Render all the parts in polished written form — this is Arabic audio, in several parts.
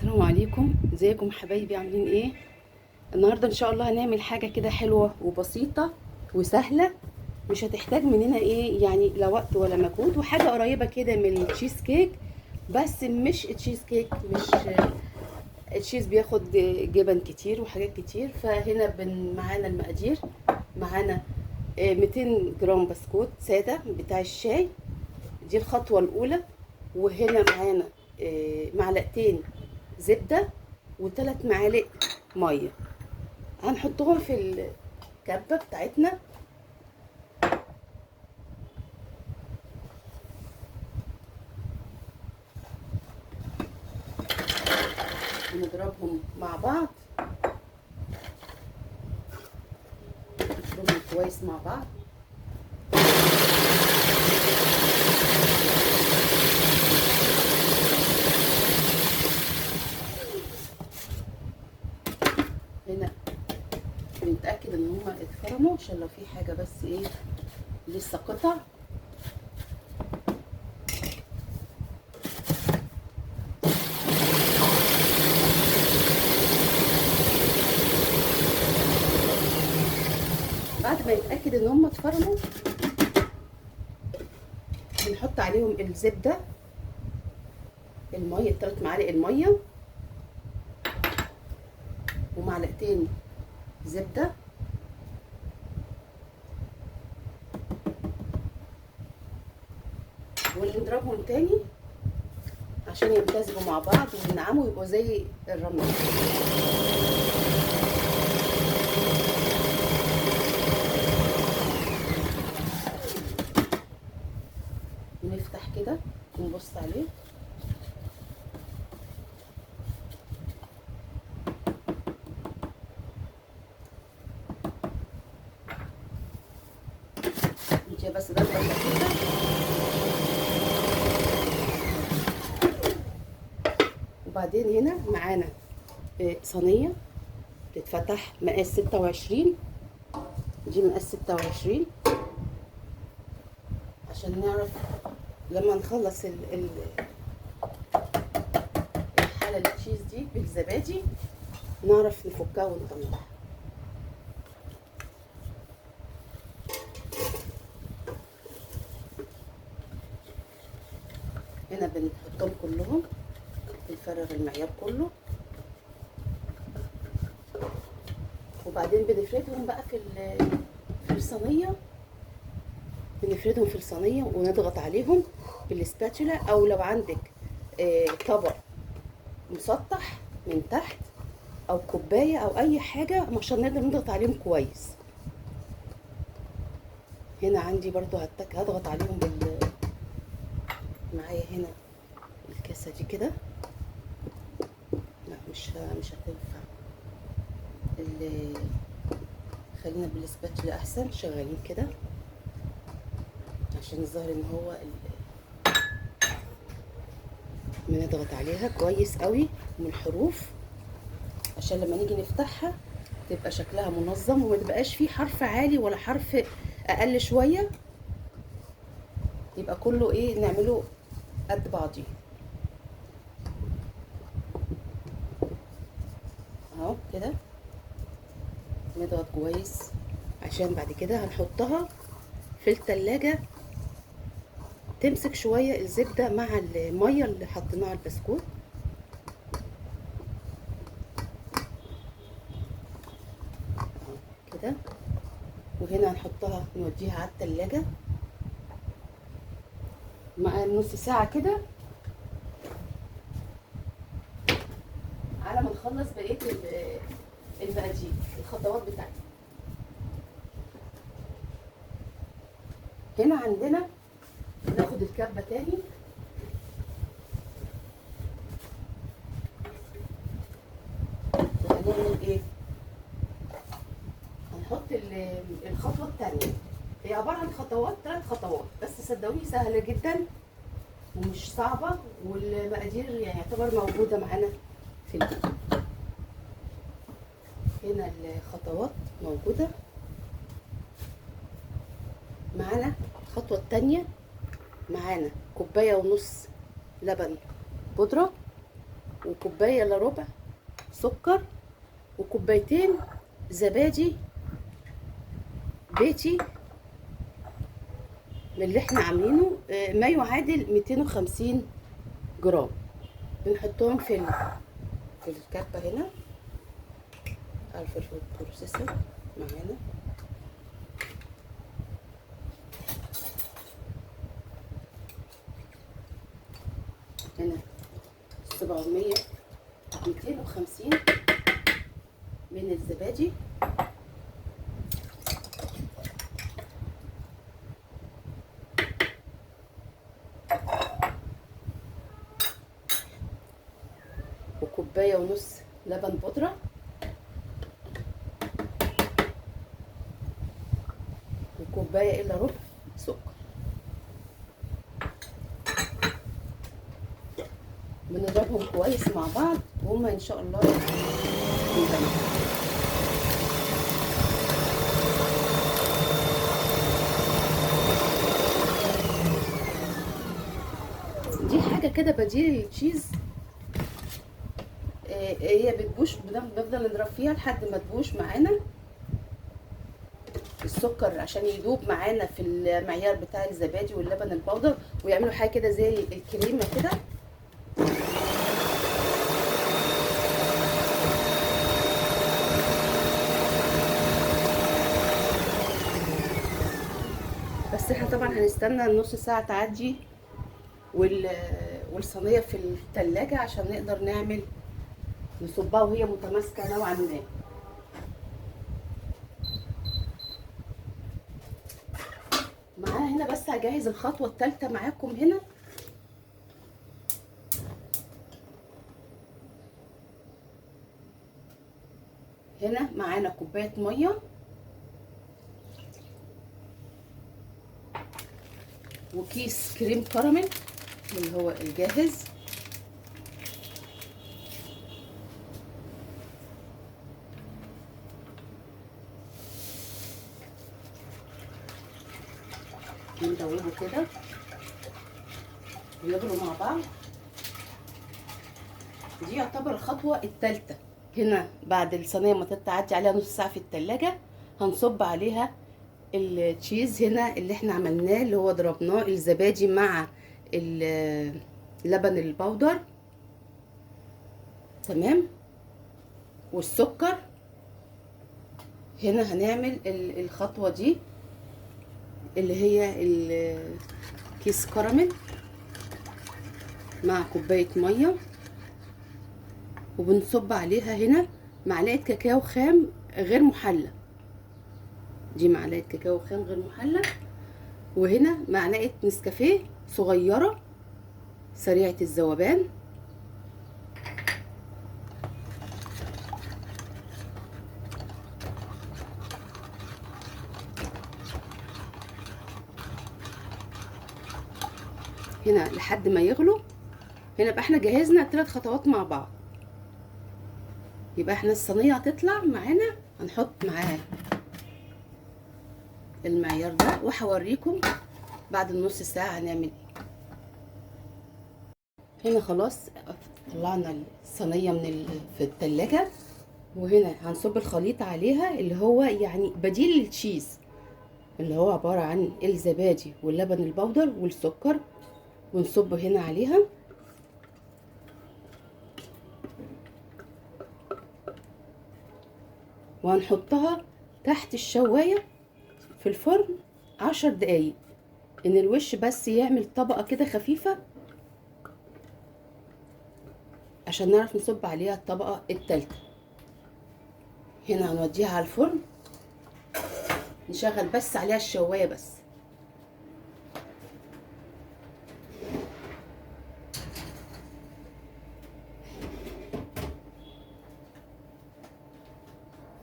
السلام عليكم، ازيكم حبايبي؟ عاملين ايه؟ النهارده ان شاء الله هنعمل حاجه كده حلوه وبسيطه وسهله. مش هتحتاج مننا ايه يعني لا وقت ولا مجهود، وحاجه قريبه كده من التشيز كيك. بس مش تشيز كيك، مش التشيز بياخد جبن كتير وحاجات كتير. فهنا معانا المقادير. معانا 200 جرام بسكوت ساده بتاع الشاي، دي الخطوه الاولى. وهنا معانا معلقتين زبده وثلاث معالق ميه، هنحطهم في الكبه بتاعتنا. ونضربهم مع بعض، نضربهم كويس مع بعض. هنا بنتاكد ان هما اتفرموا عشان لو في حاجه بس ايه لسه قطع. بعد ما يتاكد ان هما اتفرموا بنحط عليهم الزبده، الميه، 3 معالق الميه ومعلقتين زبده، ونضربهم تاني عشان يمتزجوا مع بعض وينعموا ويبقوا زي الرمل. ونفتح كده ونبص عليه. نديها بس ضربه خفيفه. وبعدين هنا معانا صينيه تتفتح مقاس 26، دي مقاس 26 عشان نعرف لما نخلص الحاله التشيز دي بالزبادي نعرف نفكها ونطلعها. هنا بنحطهم كلهم، بنفرغ المعيار كله، وبعدين بنفردهم بقى في الصينيه. بنفردهم في الصينيه ونضغط عليهم بالسباتولا، او لو عندك طبق مسطح من تحت او كوبايه او اي حاجه عشان نقدر نضغط عليهم كويس. هنا عندي برضو هضغط عليهم معايا هنا الكاسه دي كده. لا مش هتنفع، خلينا بالسباتولا احسن. شغالين كده عشان الظاهر ان هو بنضغط عليها كويس قوي من الحروف عشان لما نيجي نفتحها تبقى شكلها منظم وما تبقاش فيه حرف عالي ولا حرف اقل شويه، يبقى كله ايه نعمله قد بعضيه اهو كده. نضغط كويس عشان بعد كده هنحطها في التلاجة تمسك شويه الزبده مع الميه اللي حطيناها على البسكوت. اهو كده. وهنا هنحطها نوديها على التلاجة مع نص ساعه كده على ما نخلص بقيه المقادير، الخطوات بتاعتنا. هنا عندنا ناخد الكبه تاني، وهنعمل ايه؟ هنحط الخطوه الثانيه. هي عباره عن خطوات، 3 خطوات بس، صدقوني سهله جدا ومش صعبه، والمقادير يعني يعتبر موجوده معانا في البيت. هنا الخطوات موجوده معانا. الخطوه الثانيه معانا 1.5 كوبايه لبن بودره، وكوبايه الا ربع سكر، وكوبايتين زبادي بيتي من اللي احنا عاملينه، ما يعادل 250 جرام. بنحطهم في الكبه هنا على الفلفل بروسيسور معانا. هنا 250 من الزبادي، وكوبايه ونص لبن بودره، وكوبايه الا ربع سكر. بنضربهم كويس مع بعض وهما ان شاء الله يندمجوا. دي حاجه كده بديل للتشيز. هي بتبوش، بنفضل نضرب فيها لحد ما تبوش معانا السكر عشان يدوب معانا في المعيار بتاع الزبادي واللبن البودر، ويعملوا حاجه كده زي الكريمه كده. بس احنا طبعا هنستنى النص ساعه تعدي والصينيه في التلاجة عشان نقدر نصبها وهي متماسكه نوعا ما. معاها هنا بس هجهز الخطوه الثالثه معاكم. هنا معانا كوبايه ميه وكيس كريم كراميل اللي هو الجاهز، ندوبه كده ويغلوا مع بعض. دي يعتبر الخطوه الثالثه. هنا بعد الصينيه ما تعدي عليها نص ساعه في التلاجة هنصب عليها التشيز هنا اللي احنا عملناه، اللي هو ضربناه الزبادي مع اللبن البودر، تمام، والسكر. هنا هنعمل الخطوه دي اللي هي كيس كراميل مع كوبايه ميه، وبنصب عليها هنا معلقه كاكاو خام غير محلى. دي معلقه كاكاو خام غير محلى، وهنا معلقه نسكافيه صغيره سريعه الذوبان، هنا لحد ما يغلوا. هنا بقى احنا جهزنا 3 خطوات مع بعض. يبقى احنا الصينيه هتطلع معانا، هنحط معاها المعيار ده وهوريكم بعد النص ساعه هنعمل ايه. هنا خلاص طلعنا الصينيه في التلاجة، وهنا هنصب الخليط عليها اللي هو يعني بديل للتشيز، اللي هو عباره عن الزبادي واللبن البودر والسكر، ونصب هنا عليها. وهنحطها تحت الشوايه في الفرن 10 دقايق، ان الوش بس يعمل طبقه كده خفيفه عشان نعرف نصب عليها الطبقه الثالثه. هنا هنوديها على الفرن، نشغل بس عليها الشوايه بس.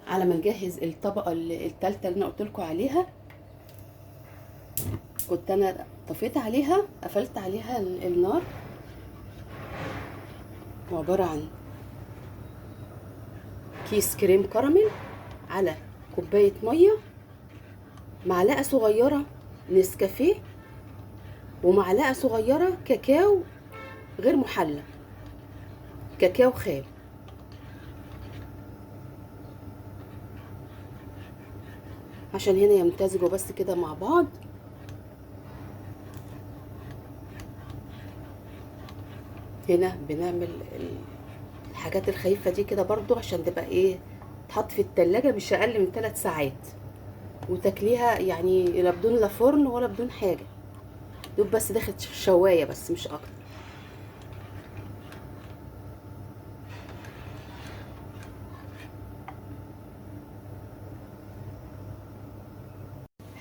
على ما نجهز الطبقه الثالثه اللي انا قلت لكم عليها، كنت انا طفيت عليها، قفلت عليها النار. عباره عن كيس كريم كراميل على كوبايه ميه، معلقه صغيره نسكافيه، ومعلقه صغيره كاكاو غير محلى. كاكاو خام. عشان هنا يمتزجوا بس كده مع بعض. هنا بنعمل الحاجات الخفيفه دي كده برضو عشان تبقى ايه، تحط في التلاجة مش اقل من 3 ساعات، وتاكليها يعني لا بدون لا فرن ولا بدون حاجه، دوب بس داخل شوايه بس مش اكتر.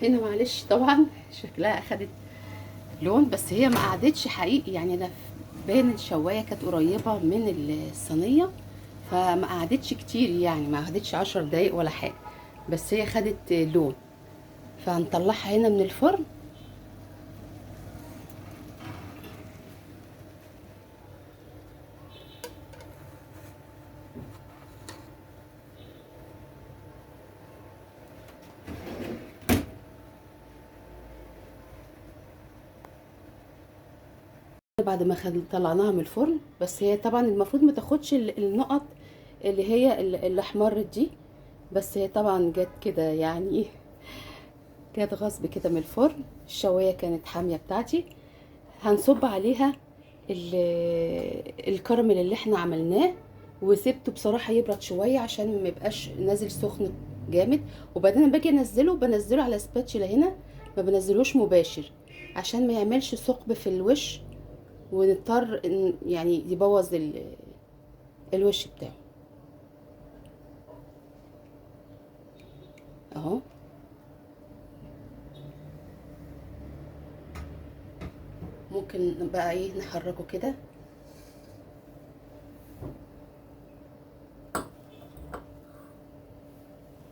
هنا معلش طبعا شكلها اخدت لون، بس هي ما قعدتش حقيقي يعني، انا باين الشوايه كانت قريبه من الصينيه، فما قعدتش كتير يعني، ما قعدتش 10 دقايق ولا حاجه، بس هي خدت لون. فهنطلعها هنا من الفرن. بعد ما طلعناها من الفرن، بس هي طبعا المفروض ما تاخدش النقط اللي هي اللي احمرت دي، بس هي طبعا جت كده يعني جت غصب كده من الفرن. الشوايه كانت حاميه بتاعتي. هنصب عليها الكراميل اللي احنا عملناه، وسبته بصراحه يبرد شويه عشان ما يبقاش نازل سخن جامد. وبعدين لما باجي بنزله على سباتشلا هنا، ما بنزلوش مباشر عشان ما يعملش ثقب في الوش، ونضطر يعني يبوظ الوش بتاعه اهو. ممكن بقى ايه نحركه كده،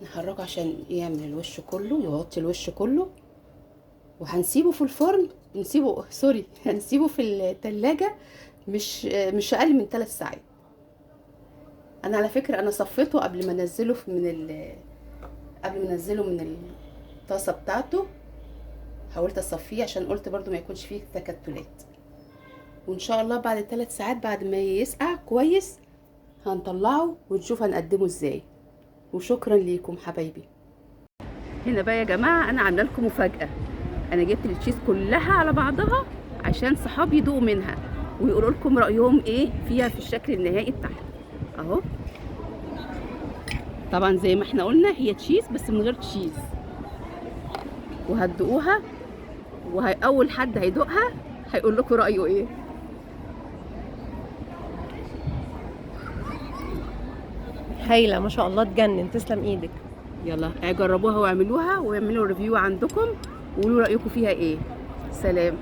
نحركه عشان يعمل الوش كله، يغطي الوش كله. وهنسيبه في الفرن، نسيبه سوري هنسيبه في التلاجة مش اقل من 3 ساعات. انا على فكرة انا صفيته قبل ما انزله قبل ما انزله من الطاسة بتاعته، حاولت اصفيه عشان قلت برضو ما يكونش فيه تكتلات. وان شاء الله بعد 3 ساعات بعد ما يسقع كويس هنطلعه ونشوف هنقدمه ازاي. وشكرا ليكم حبايبي. هنا بقى يا جماعه انا عامله لكم مفاجاه. انا جبت التشيز كلها على بعضها عشان صحابي يدوقوا منها ويقولوا لكم رايهم ايه فيها في الشكل النهائي بتاعها اهو. طبعا زي ما احنا قلنا هي تشيز بس من غير تشيز، وهتدوقوها اول حد هيدوقها هيقول لكم رايه ايه. هايله ما شاء الله، تجنن، تسلم ايدك. يلا جربوها واعملوها واعملوا ريفيو عندكم وقولوا رايكم فيها ايه. سلام.